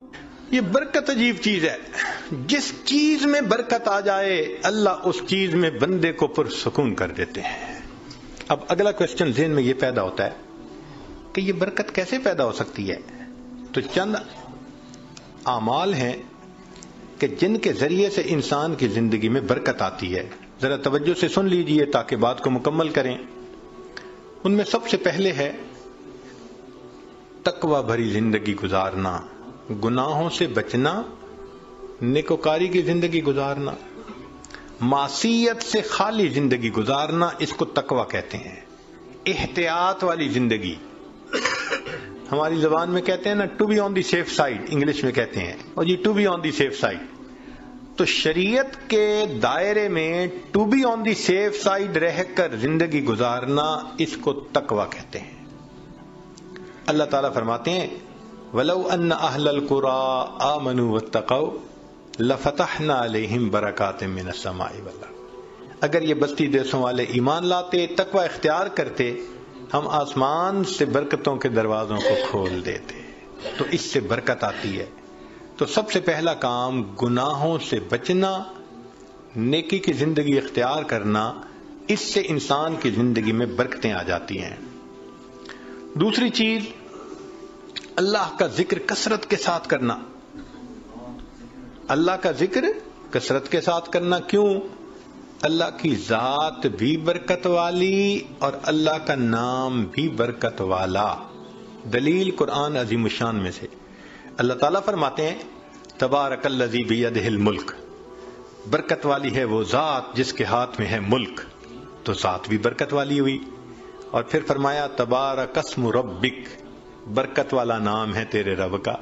یہ برکت عجیب چیز ہے. جس چیز میں برکت آ جائے اللہ اس چیز میں بندے کو پرسکون کر دیتے ہیں. اب اگلا کوشچن ذہن میں یہ پیدا ہوتا ہے کہ یہ برکت کیسے پیدا ہو سکتی ہے؟ تو چند اعمال ہیں کہ جن کے ذریعے سے انسان کی زندگی میں برکت آتی ہے. ذرا توجہ سے سن لیجئے تاکہ بات کو مکمل کریں. ان میں سب سے پہلے ہے تقوی بھری زندگی گزارنا، گناہوں سے بچنا، نیکوکاری کی زندگی گزارنا، معصیت سے خالی زندگی گزارنا، اس کو تقوی کہتے ہیں. احتیاط والی زندگی، ہماری زبان میں کہتے ہیں نا to be on the safe side, English میں کہتے ہیں اور یہ to be on the safe side. تو شریعت کے دائرے میں to be on the safe side رہ کر زندگی گزارنا، اس کو تقوی کہتے ہیں. اللہ تعالیٰ فرماتے ہیں وَلَوْ أَنَّ أَهْلَ الْقُرَىٰ آمَنُوا وَاتَّقَوْا لَفَتَحْنَا عَلَيْهِمْ بَرَكَاتٍ مِّنَ السَّمَاءِ وَالْأَرْضِ. اگر یہ بستی دیسوں والے ایمان لاتے، تقوی اختیار کرتے، ہم آسمان سے برکتوں کے دروازوں کو کھول دیتے. تو اس سے برکت آتی ہے. تو سب سے پہلا کام گناہوں سے بچنا، نیکی کی زندگی اختیار کرنا، اس سے انسان کی زندگی میں برکتیں آ جاتی ہیں. دوسری چیز اللہ کا ذکر کثرت کے ساتھ کرنا. اللہ کا ذکر کثرت کے ساتھ کرنا. کیوں؟ اللہ کی ذات بھی برکت والی اور اللہ کا نام بھی برکت والا. دلیل قرآن عظیم الشان میں سے اللہ تعالیٰ فرماتے ہیں تبارک الذی بیدہ الملک، برکت والی ہے وہ ذات جس کے ہاتھ میں ہے ملک. تو ذات بھی برکت والی ہوئی. اور پھر فرمایا تبارک اسم ربک، برکت والا نام ہے تیرے رب کا.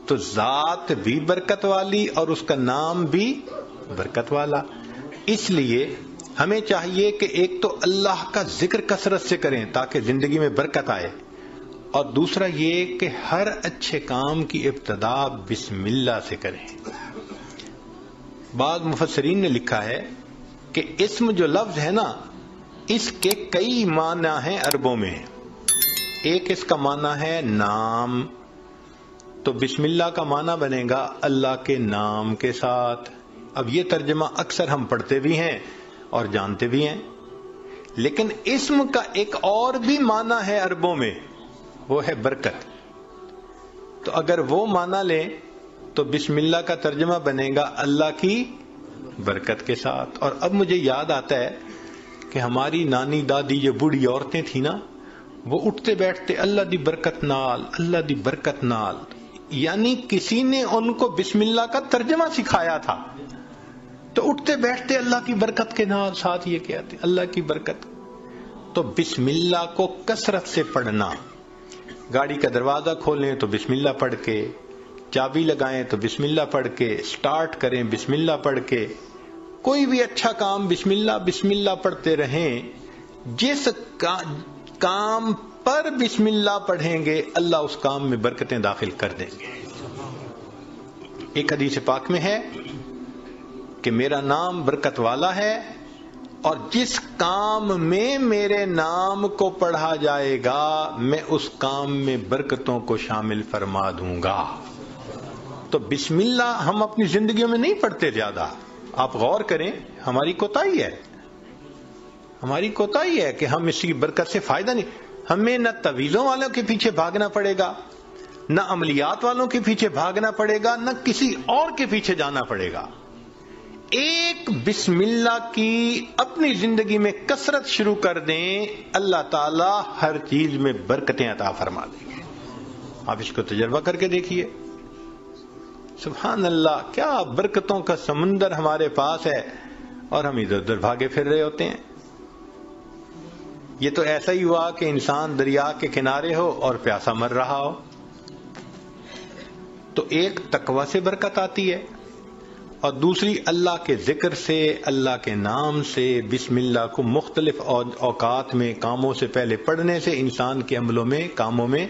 تو ذات بھی برکت والی اور اس کا نام بھی برکت والا. اس لیے ہمیں چاہیے کہ ایک تو اللہ کا ذکر کثرت سے کریں تاکہ زندگی میں برکت آئے، اور دوسرا یہ کہ ہر اچھے کام کی ابتدا بسم اللہ سے کریں. بعض مفسرین نے لکھا ہے کہ اسم جو لفظ ہے نا، اس کے کئی معنی ہیں عربوں میں. ایک اس کا معنی ہے نام، تو بسم اللہ کا معنی بنے گا اللہ کے نام کے ساتھ. اب یہ ترجمہ اکثر ہم پڑھتے بھی ہیں اور جانتے بھی ہیں، لیکن اسم کا ایک اور بھی معنی ہے عربوں میں، وہ ہے برکت. تو اگر وہ معنی لیں تو بسم اللہ کا ترجمہ بنے گا اللہ کی برکت کے ساتھ. اور اب مجھے یاد آتا ہے کہ ہماری نانی دادی جو بوڑھی عورتیں تھیں نا، وہ اٹھتے بیٹھتے اللہ دی برکت نال، اللہ دی برکت نال، یعنی کسی نے ان کو بسم اللہ کا ترجمہ سکھایا تھا. تو اٹھتے بیٹھتے اللہ کی برکت کے نال، ساتھ یہ کہتے اللہ کی برکت. تو بسم اللہ کو کثرت سے پڑھنا. گاڑی کا دروازہ کھولیں تو بسم اللہ پڑھ کے، چابی لگائیں تو بسم اللہ پڑھ کے، سٹارٹ کریں بسم اللہ پڑھ کے، کوئی بھی اچھا کام بسم اللہ پڑھتے رہیں. جس کام پر بسم اللہ پڑھیں گے اللہ اس کام میں برکتیں داخل کر دیں گے. ایک حدیث پاک میں ہے کہ میرا نام برکت والا ہے اور جس کام میں میرے نام کو پڑھا جائے گا میں اس کام میں برکتوں کو شامل فرما دوں گا. تو بسم اللہ ہم اپنی زندگیوں میں نہیں پڑھتے زیادہ. آپ غور کریں، ہماری کوتاہی ہے کہ ہم اس کی برکت سے فائدہ نہیں. ہمیں نہ تعویذوں والوں کے پیچھے بھاگنا پڑے گا، نہ عملیات والوں کے پیچھے بھاگنا پڑے گا، نہ کسی اور کے پیچھے جانا پڑے گا. ایک بسم اللہ کی اپنی زندگی میں کثرت شروع کر دیں، اللہ تعالی ہر چیز میں برکتیں عطا فرما دیں گے. آپ اس کو تجربہ کر کے دیکھیے. سبحان اللہ، کیا برکتوں کا سمندر ہمارے پاس ہے اور ہم ادھر ادھر بھاگے پھر رہے ہوتے ہیں. یہ تو ایسا ہی ہوا کہ انسان دریا کے کنارے ہو اور پیاسا مر رہا ہو. تو ایک تقوی سے برکت آتی ہے اور دوسری اللہ کے ذکر سے، اللہ کے نام سے. بسم اللہ کو مختلف اوقات میں کاموں سے پہلے پڑھنے سے انسان کے عملوں میں، کاموں میں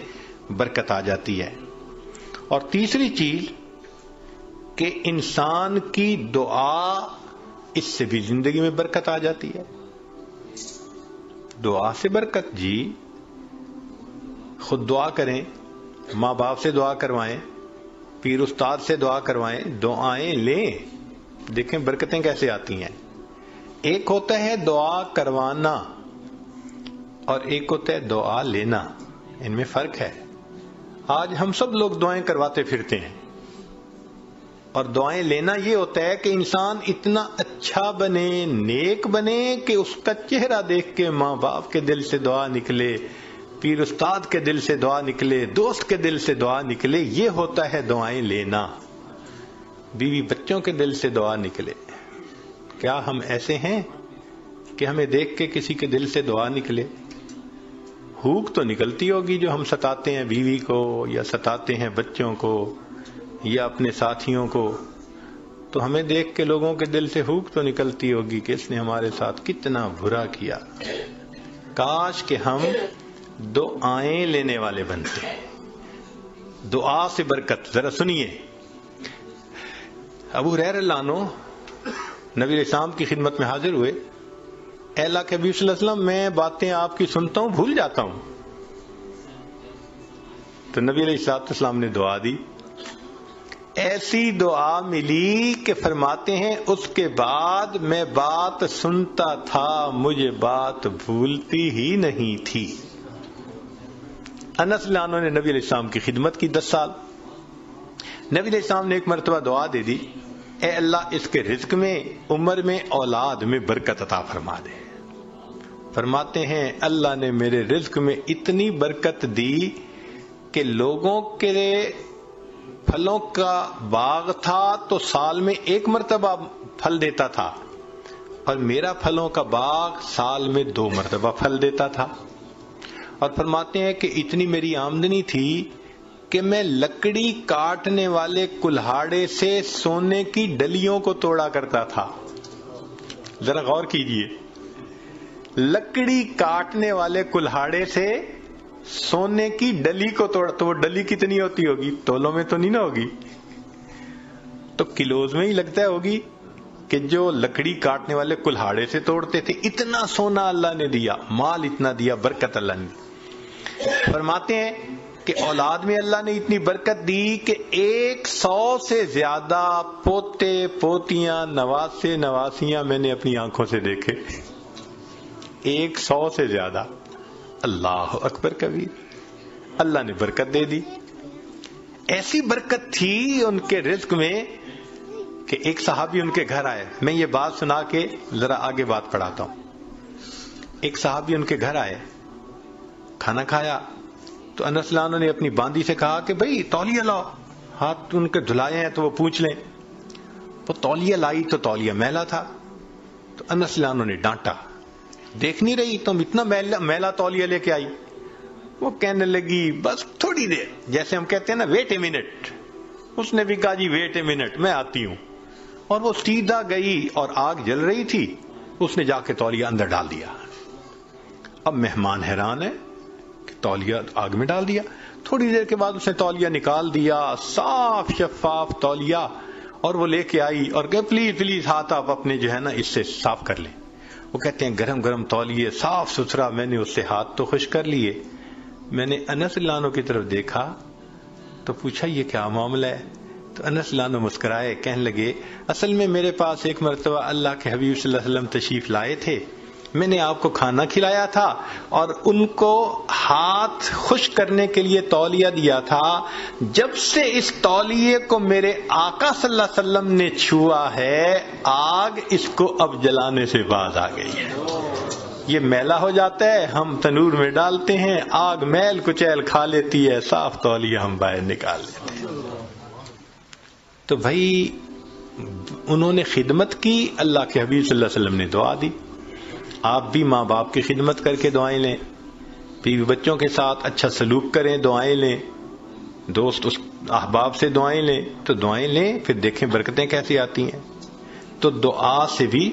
برکت آ جاتی ہے. اور تیسری چیز کہ انسان کی دعا، اس سے بھی زندگی میں برکت آ جاتی ہے. دعا سے برکت، جی خود دعا کریں، ماں باپ سے دعا کروائیں، پیر استاد سے دعا کروائیں، دعائیں لیں، دیکھیں برکتیں کیسے آتی ہیں۔ ایک ہوتا ہے دعا کروانا اور ایک ہوتا ہے دعا لینا، ان میں فرق ہے۔ آج ہم سب لوگ دعائیں کرواتے پھرتے ہیں، اور دعائیں لینا یہ ہوتا ہے کہ انسان اتنا اچھا بنے، نیک بنے کہ اس کا چہرہ دیکھ کے ماں باپ کے دل سے دعا نکلے، پیر استاد کے دل سے دعا نکلے، دوست کے دل سے دعا نکلے، یہ ہوتا ہے دعائیں لینا۔ بیوی بچوں کے دل سے دعا نکلے، کیا ہم ایسے ہیں کہ ہمیں دیکھ کے کسی کے دل سے دعا نکلے؟ ہوک تو نکلتی ہوگی جو ہم ستاتے ہیں بیوی کو یا ستاتے ہیں بچوں کو یا اپنے ساتھیوں کو، تو ہمیں دیکھ کے لوگوں کے دل سے ہوک تو نکلتی ہوگی کہ اس نے ہمارے ساتھ کتنا برا کیا۔ کاش کہ ہم دعائیں لینے والے بنتے ہیں، دعا سے برکت۔ ذرا سنیے، ابو ہریرہ رضی اللہ عنہ نبی علیہ السلام کی خدمت میں حاضر ہوئے۔ اے اللہ کے حبیب صلی اللہ علیہ وسلم، میں باتیں آپ کی سنتا ہوں بھول جاتا ہوں۔ تو نبی علیہ السلام نے دعا دی، ایسی دعا ملی کہ فرماتے ہیں اس کے بعد میں بات سنتا تھا، مجھے بات بھولتی ہی نہیں تھی۔ انس رضی اللہ عنہ نے نبی علیہ السلام کی خدمت کی 10 سال۔ نبی علیہ السلام نے ایک مرتبہ دعا دے دی، اے اللہ اس کے رزق میں، عمر میں، اولاد میں برکت عطا فرما دے۔ فرماتے ہیں اللہ نے میرے رزق میں اتنی برکت دی کہ لوگوں کے پھلوں کا باغ تھا تو سال میں ایک مرتبہ پھل دیتا تھا، اور میرا پھلوں کا باغ سال میں 2 مرتبہ پھل دیتا تھا۔ اور فرماتے ہیں کہ اتنی میری آمدنی تھی کہ میں لکڑی کاٹنے والے کلہاڑے سے سونے کی ڈلیوں کو توڑا کرتا تھا۔ ذرا غور کیجئے، لکڑی کاٹنے والے کلہاڑے سے سونے کی ڈلی کو توڑا، تو وہ ڈلی کتنی ہوتی ہوگی؟ تولوں میں تو نہیں نہ ہوگی، تو کلوز میں ہی لگتا ہوگی کہ جو لکڑی کاٹنے والے کلہاڑے سے توڑتے تھے۔ اتنا سونا اللہ نے دیا، مال اتنا دیا، برکت اللہ نے۔ فرماتے ہیں کہ اولاد میں اللہ نے اتنی برکت دی کہ 100 سے زیادہ پوتے پوتیاں، نواسے نواسیاں میں نے اپنی آنکھوں سے دیکھے۔ 100 سے زیادہ، اللہ اکبر کبیر، اللہ نے برکت دے دی۔ ایسی برکت تھی ان کے رزق میں کہ ایک صحابی ان کے گھر آئے۔ میں یہ بات سنا کے ذرا آگے بات پڑھاتا ہوں۔ ایک صحابی ان کے گھر آئے، کھانا کھایا تو انس رضی اللہ عنہ نے اپنی باندی سے کہا کہ بھئی تولیہ لاؤ، ہاتھ ان کے دھلائے ہیں تو وہ پوچھ لیں۔ وہ تولیہ لائی تو تولیہ میلا تھا، تو انس رضی اللہ عنہ نے ڈانٹا، دیکھ نہیں رہی تم اتنا میلا تولیہ لے کے آئی؟ وہ کہنے لگی بس تھوڑی دیر، جیسے ہم کہتے ہیں نا ویٹ اے منٹ۔ اس نے بھی کہا جی ویٹ اے منٹ، میں آتی ہوں، اور وہ سیدھا گئی، اور آگ جل رہی تھی، اس نے جا کے تولیہ اندر ڈال دیا۔ اب مہمان حیران ہے کہ تولیہ آگ میں ڈال دیا۔ تھوڑی دیر کے بعد اس نے تولیہ نکال دیا، صاف شفاف تولیہ، اور وہ لے کے آئی اور کہ پلیز پلیز ہاتھ آپ اپنے جو ہے نا اس سے صاف کر لیں۔ وہ کہتے ہیں گرم گرم تولیے، صاف ستھرا، میں نے اس سے ہاتھ تو خشک کر لیے۔ میں نے انس رضی اللہ عنہ کی طرف دیکھا تو پوچھا یہ کیا معاملہ ہے؟ تو انس رضی اللہ عنہ مسکرائے، کہنے لگے اصل میں میرے پاس ایک مرتبہ اللہ کے حبیب صلی اللہ علیہ وسلم تشریف لائے تھے، میں نے آپ کو کھانا کھلایا تھا اور ان کو ہاتھ خشک کرنے کے لیے تولیہ دیا تھا۔ جب سے اس تولیے کو میرے آقا صلی اللہ علیہ وسلم نے چھوا ہے، آگ اس کو اب جلانے سے باز آ گئی ہے۔ یہ میلا ہو جاتا ہے، ہم تنور میں ڈالتے ہیں، آگ میل کچیل کھا لیتی ہے، صاف تولیہ ہم باہر نکال لیتے ہیں۔ تو بھائی انہوں نے خدمت کی، اللہ کے حبیب صلی اللہ علیہ وسلم نے دعا دی۔ آپ بھی ماں باپ کی خدمت کر کے دعائیں لیں، بیوی بچوں کے ساتھ اچھا سلوک کریں، دعائیں لیں، دوست احباب سے دعائیں لیں، تو دعائیں لیں، پھر دیکھیں برکتیں کیسی آتی ہیں۔ تو دعا سے بھی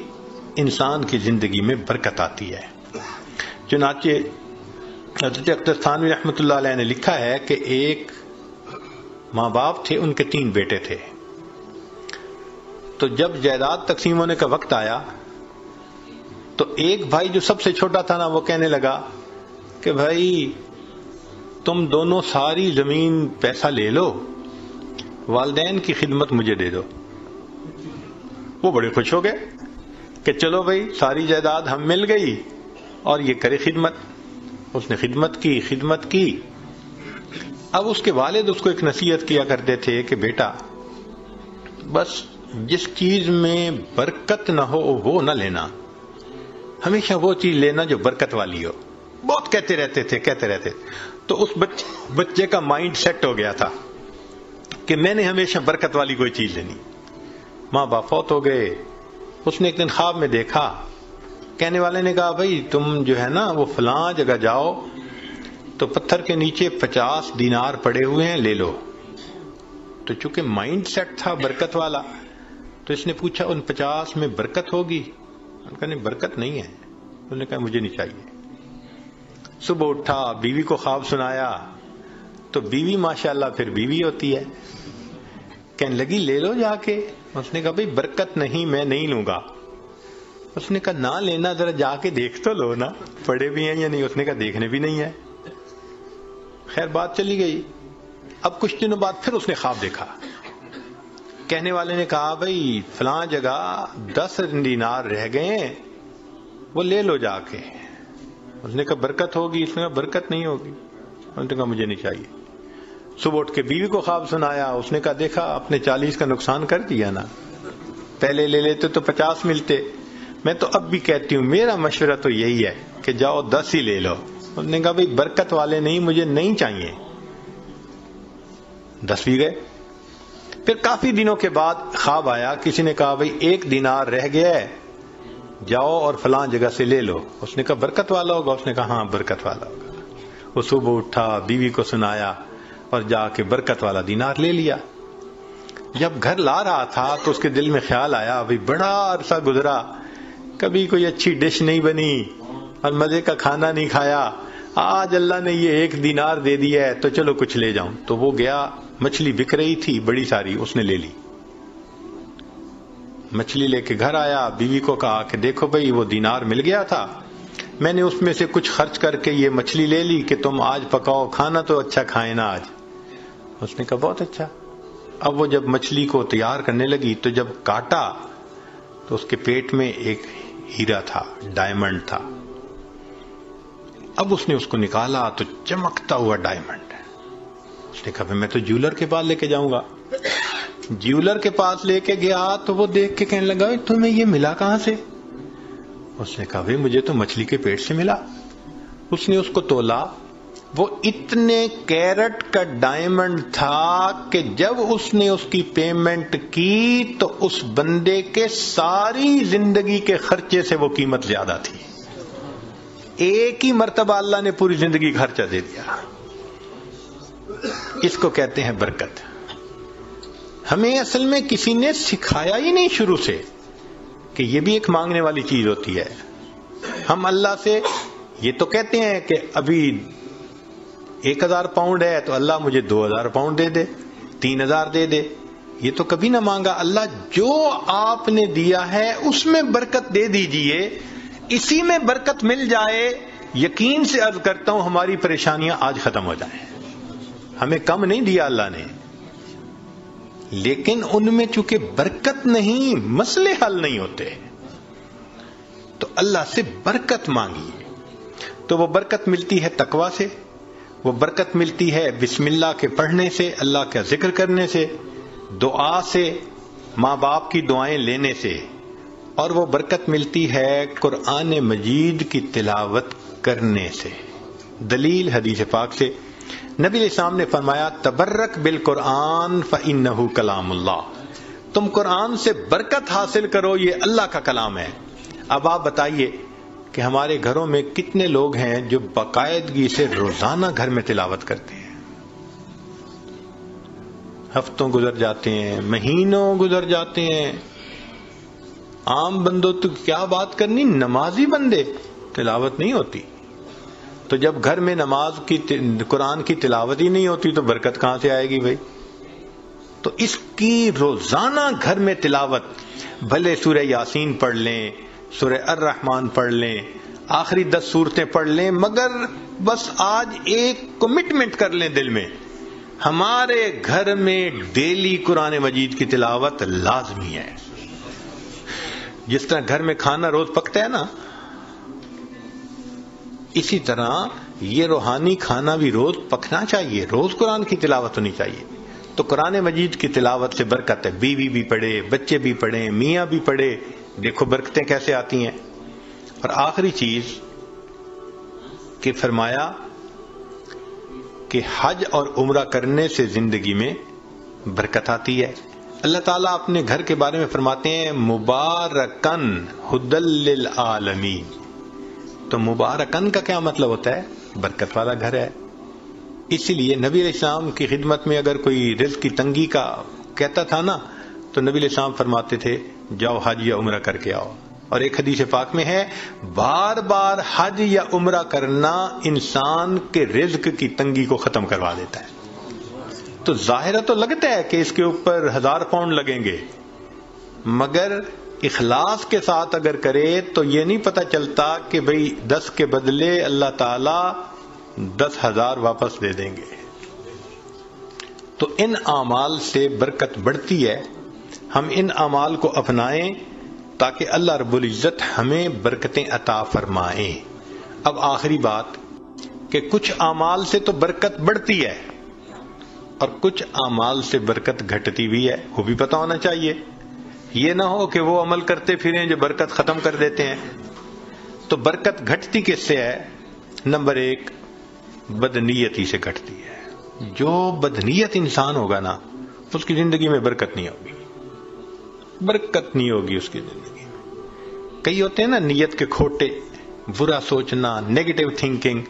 انسان کی زندگی میں برکت آتی ہے۔ چنانچہ حضرت اختر تھانوی رحمۃ اللہ علیہ نے لکھا ہے کہ ایک ماں باپ تھے، ان کے 3 بیٹے تھے۔ تو جب جائیداد تقسیم ہونے کا وقت آیا تو ایک بھائی جو سب سے چھوٹا تھا نا، وہ کہنے لگا کہ بھائی تم دونوں ساری زمین پیسہ لے لو والدین کی خدمت مجھے دے دو۔ وہ بڑے خوش ہو گئے کہ چلو بھائی ساری جائیداد ہم مل گئی اور یہ کرے خدمت۔ اس نے خدمت کی۔ اب اس کے والد اس کو ایک نصیحت کیا کرتے تھے کہ بیٹا بس جس چیز میں برکت نہ ہو وہ نہ لینا، ہمیشہ وہ چیز لینا جو برکت والی ہو۔ بہت کہتے رہتے تو اس بچے کا مائنڈ سیٹ ہو گیا تھا کہ میں نے ہمیشہ برکت والی کوئی چیز لینی۔ ماں باپ فوت ہو گئے۔ اس نے ایک دن خواب میں دیکھا، کہنے والے نے کہا بھائی تم جو ہے نا وہ فلاں جگہ جاؤ تو پتھر کے نیچے 50 دینار پڑے ہوئے ہیں، لے لو۔ تو چونکہ مائنڈ سیٹ تھا برکت والا تو اس نے پوچھا ان 50 میں برکت ہوگی؟ انہوں نے کہا نہیں برکت نہیں ہے۔ انہوں نے کہا مجھے نہیں چاہیے۔ صبح اٹھا، بیوی کو خواب سنایا تو بیوی ماشاءاللہ پھر بیوی ہوتی ہے، کہنے لگی لے لو جا کے۔ اس نے کہا بھئی برکت نہیں، میں نہیں لوں گا۔ اس نے کہا نہ لینا، ذرا جا کے دیکھ تو لو نا پڑے بھی ہیں یا نہیں۔ اس نے کہا دیکھنے بھی نہیں ہے۔ خیر بات چلی گئی۔ اب کچھ دنوں بعد پھر اس نے خواب دیکھا، کہنے والے نے کہا بھئی فلاں جگہ 10 دینار رہ گئے ہیں، وہ لے لو جا کے۔ اس نے کہا برکت ہوگی؟ اس نے کہا برکت نہیں ہوگی۔ اس نے کہا مجھے نہیں چاہیے۔ صبح اٹھ کے بیوی کو خواب سنایا، اس نے کہا دیکھا آپ نے 40 کا نقصان کر دیا نا، پہلے لے لیتے تو 50 ملتے۔ میں تو اب بھی کہتی ہوں میرا مشورہ تو یہی ہے کہ جاؤ 10 ہی لے لو۔ اس نے کہا بھئی برکت والے نہیں، مجھے نہیں چاہیے۔ 10 بھی گئے۔ پھر کافی دنوں کے بعد خواب آیا، کسی نے کہا بھئی 1 دینار رہ گیا ہے، جاؤ اور فلاں جگہ سے لے لو۔ اس نے کہا برکت والا ہوگا؟ اس نے کہا ہاں برکت والا ہوگا۔ وہ صبح اٹھا، بیوی کو سنایا اور جا کے برکت والا دینار لے لیا۔ جب گھر لا رہا تھا تو اس کے دل میں خیال آیا بھئی بڑا عرصہ گزرا، کبھی کوئی اچھی ڈش نہیں بنی اور مزے کا کھانا نہیں کھایا، آج اللہ نے یہ 1 دینار دے دیا ہے تو چلو کچھ لے جاؤں۔ تو وہ گیا، مچھلی بک رہی تھی بڑی ساری، اس نے لے لی۔ مچھلی لے کے گھر آیا، بیوی کو کہا کہ دیکھو بھئی وہ دینار مل گیا تھا، میں نے اس میں سے کچھ خرچ کر کے یہ مچھلی لے لی کہ تم آج پکاؤ، کھانا تو اچھا کھائے نا آج۔ اس نے کہا بہت اچھا۔ اب وہ جب مچھلی کو تیار کرنے لگی تو جب کاٹا تو اس کے پیٹ میں ایک ہیرا تھا، ڈائمنڈ تھا۔ اب اس نے اس کو نکالا تو چمکتا ہوا ڈائمنڈ۔ اس نے کہا میں تو جیولر کے پاس لے کے جاؤں گا۔ جیولر کے پاس لے کے گیا تو وہ دیکھ کے کہنے لگا تمہیں یہ ملا کہاں سے؟ اس نے کہا بھئی مجھے تو مچھلی کے پیٹ سے ملا۔ اس نے اس کو تولا، وہ اتنے کیرٹ کا ڈائمنڈ تھا کہ جب اس نے اس کی پیمنٹ کی تو اس بندے کے ساری زندگی کے خرچے سے وہ قیمت زیادہ تھی۔ ایک ہی مرتبہ اللہ نے پوری زندگی کا خرچہ دے دیا۔ اس کو کہتے ہیں برکت۔ ہمیں اصل میں کسی نے سکھایا ہی نہیں شروع سے کہ یہ بھی ایک مانگنے والی چیز ہوتی ہے۔ ہم اللہ سے یہ تو کہتے ہیں کہ ابھی 1000 پاؤنڈ ہے تو اللہ مجھے 2000 پاؤنڈ دے دے، 3000 دے دے۔ یہ تو کبھی نہ مانگا۔ اللہ جو آپ نے دیا ہے اس میں برکت دے دیجئے، اسی میں برکت مل جائے، یقین سے عرض کرتا ہوں ہماری پریشانیاں آج ختم ہو جائیں۔ ہمیں کم نہیں دیا اللہ نے، لیکن ان میں چونکہ برکت نہیں، مسئلے حل نہیں ہوتے، تو اللہ سے برکت مانگیے۔ تو وہ برکت ملتی ہے تقویٰ سے، وہ برکت ملتی ہے بسم اللہ کے پڑھنے سے، اللہ کا ذکر کرنے سے، دعا سے، ماں باپ کی دعائیں لینے سے، اور وہ برکت ملتی ہے قرآن مجید کی تلاوت کرنے سے۔ دلیل حدیث پاک سے نبی علیہ السلام نے فرمایا تبرک بالقرآن فإنہ کلام اللہ، تم قرآن سے برکت حاصل کرو، یہ اللہ کا کلام ہے۔ اب آپ بتائیے کہ ہمارے گھروں میں کتنے لوگ ہیں جو باقاعدگی سے روزانہ گھر میں تلاوت کرتے ہیں؟ ہفتوں گزر جاتے ہیں، مہینوں گزر جاتے ہیں، عام بندوں تو کیا بات کرنی، نمازی بندے تلاوت نہیں ہوتی۔ تو جب گھر میں نماز کی قرآن کی تلاوت ہی نہیں ہوتی تو برکت کہاں سے آئے گی بھائی؟ تو اس کی روزانہ گھر میں تلاوت، بھلے سورہ یاسین پڑھ لیں، سورہ الرحمن پڑھ لیں، آخری 10 سورتیں پڑھ لیں، مگر بس آج ایک کمٹمنٹ کر لیں دل میں ہمارے گھر میں ڈیلی قرآن مجید کی تلاوت لازمی ہے. جس طرح گھر میں کھانا روز پکتا ہے نا، اسی طرح یہ روحانی کھانا بھی روز پکنا چاہیے، روز قرآن کی تلاوت ہونی چاہیے. تو قرآن مجید کی تلاوت سے برکت ہے. بیوی بھی پڑھے، بچے بھی پڑھیں، میاں بھی پڑھے، دیکھو برکتیں کیسے آتی ہیں. اور آخری چیز کہ فرمایا کہ حج اور عمرہ کرنے سے زندگی میں برکت آتی ہے. اللہ تعالیٰ اپنے گھر کے بارے میں فرماتے ہیں مبارکن ہدی للعالمین. تو مبارکن کا کیا مطلب ہوتا ہے؟ برکت والا گھر ہے. اسی لیے نبی علیہ السلام کی خدمت میں اگر کوئی رزق کی تنگی کا کہتا تھا نا، تو نبی علیہ السلام فرماتے تھے جاؤ حج یا عمرہ کر کے آؤ. اور ایک حدیث پاک میں ہے بار بار حج یا عمرہ کرنا انسان کے رزق کی تنگی کو ختم کروا دیتا ہے. تو ظاہرہ تو لگتا ہے کہ اس کے اوپر 1000 پاؤنڈ لگیں گے، مگر اخلاص کے ساتھ اگر کرے تو یہ نہیں پتہ چلتا کہ بھئی 10 کے بدلے اللہ تعالی 10,000 واپس دے دیں گے. تو ان اعمال سے برکت بڑھتی ہے. ہم ان اعمال کو اپنائیں تاکہ اللہ رب العزت ہمیں برکتیں عطا فرمائیں. اب آخری بات کہ کچھ اعمال سے تو برکت بڑھتی ہے اور کچھ اعمال سے برکت گھٹتی بھی ہے، وہ بھی پتہ ہونا چاہیے. یہ نہ ہو کہ وہ عمل کرتے پھریں جو برکت ختم کر دیتے ہیں. تو برکت گھٹتی کس سے ہے؟ نمبر 1 بدنیتی سے گھٹتی ہے. جو بدنیت انسان ہوگا نا، اس کی زندگی میں برکت نہیں ہوگی، برکت نہیں ہوگی اس کی زندگی میں. کئی ہوتے ہیں نا نیت کے کھوٹے، برا سوچنا، نیگیٹو تھنکنگ،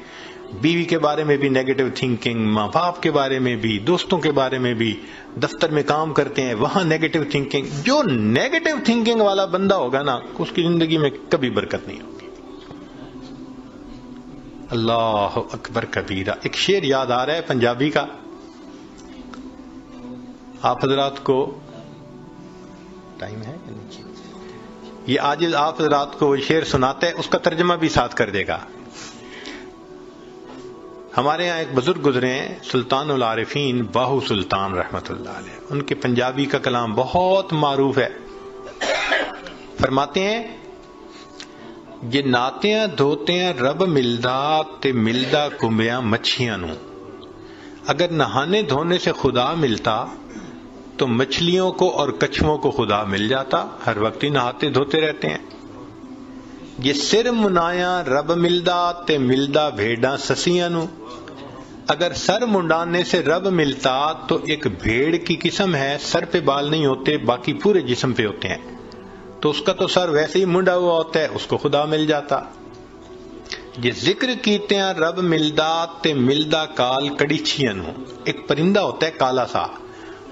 بیوی کے بارے میں بھی نیگیٹو تھنکنگ، ماں باپ کے بارے میں بھی، دوستوں کے بارے میں بھی، دفتر میں کام کرتے ہیں وہاں نیگیٹو تھنکنگ. جو نیگیٹو تھنکنگ والا بندہ ہوگا نا، اس کی زندگی میں کبھی برکت نہیں ہوگی. اللہ اکبر کبیرہ. ایک شعر یاد آ رہا ہے پنجابی کا، آپ حضرات کو ٹائم ہے؟ یہ آج آپ حضرات کو شعر سناتا ہے، اس کا ترجمہ بھی ساتھ کر دے گا. ہمارے یہاں ایک بزرگ گزرے ہیں سلطان العارفین باہو سلطان رحمت اللہ علیہ. ان کے پنجابی کا کلام بہت معروف ہے. فرماتے ہیں یہ ناتیاں دھوتیاں رب ملدا تے ملدا کمبیاں مچھیاں نو. اگر نہانے دھونے سے خدا ملتا تو مچھلیوں کو اور کچھووں کو خدا مل جاتا، ہر وقت ہی نہاتے دھوتے رہتے ہیں. یہ سر منایا رب ملدا تے ملدا بھیڑاں سسیاں نو. اگر سر منڈانے سے رب ملتا تو ایک بھیڑ کی قسم ہے، سر پہ بال نہیں ہوتے، باقی پورے جسم پہ ہوتے ہیں، تو اس کا تو سر ویسے ہی منڈا ہوا ہوتا ہے، اس کو خدا مل جاتا. یہ ذکر کیتے ہیں رب ملدا تے ملدا کال کڑیچیاں نو. ایک پرندہ ہوتا ہے کالا سا،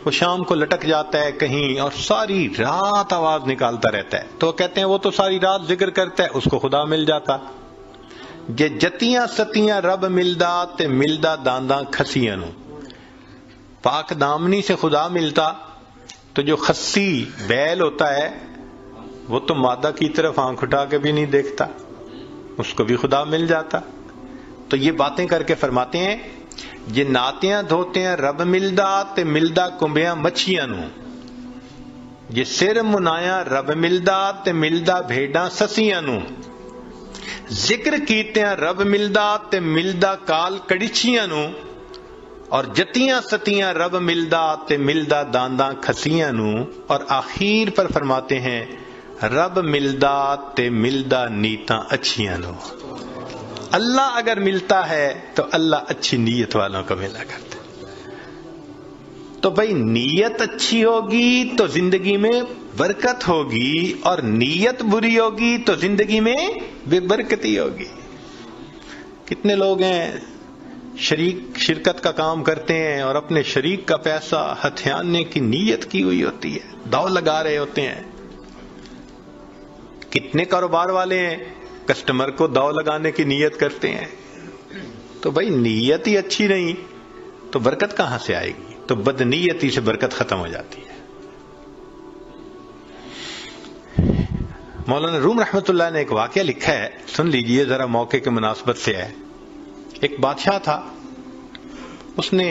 وہ شام کو لٹک جاتا ہے کہیں اور ساری رات آواز نکالتا رہتا ہے، تو کہتے ہیں وہ تو ساری رات ذکر کرتا ہے، اس کو خدا مل جاتا. یہ جتیاں ستیاں رب ملدا تے ملدا دانداں کھسیاں نو. پاک دامنی سے خدا ملتا تو جو خسی بیل ہوتا ہے وہ تو مادہ کی طرف آنکھ اٹھا کے بھی نہیں دیکھتا، اس کو بھی خدا مل جاتا. تو یہ باتیں کر کے فرماتے ہیں یہ ناتیاں دھوتے ہیں رب ملدا تے ملدا کمبیاں مچھیاں نو. یہ سر منایا رب ملدا تے ملدا بھیڑاں سسیاں نو. ذکر کیتے ہیں رب ملدا تے ملدا کال کڑیچیاں نو. اور جتیاں ستیاں رب ملدا تے ملدا دانداں کھسیاں نو. اور آخر پر فرماتے ہیں رب ملدا تے ملدا نیتاں اچھیاں نو. اللہ اگر ملتا ہے تو اللہ اچھی نیت والوں کو ملا کرتا. تو بھائی نیت اچھی ہوگی تو زندگی میں برکت ہوگی، اور نیت بری ہوگی تو زندگی میں بے برکتی ہوگی. کتنے لوگ ہیں شرکت کا کام کرتے ہیں اور اپنے شریک کا پیسہ ہتھیانے کی نیت کی ہوئی ہوتی ہے، داؤ لگا رہے ہوتے ہیں. کتنے کاروبار والے ہیں کسٹمر کو داؤ لگانے کی نیت کرتے ہیں. تو بھائی نیت ہی اچھی نہیں تو برکت کہاں سے آئے گی؟ تو بدنیتی سے برکت ختم ہو جاتی ہے. مولانا روم رحمت اللہ نے ایک واقعہ لکھا ہے، سن لیجئے ذرا، موقع کے مناسبت سے ہے. ایک بادشاہ تھا، اس نے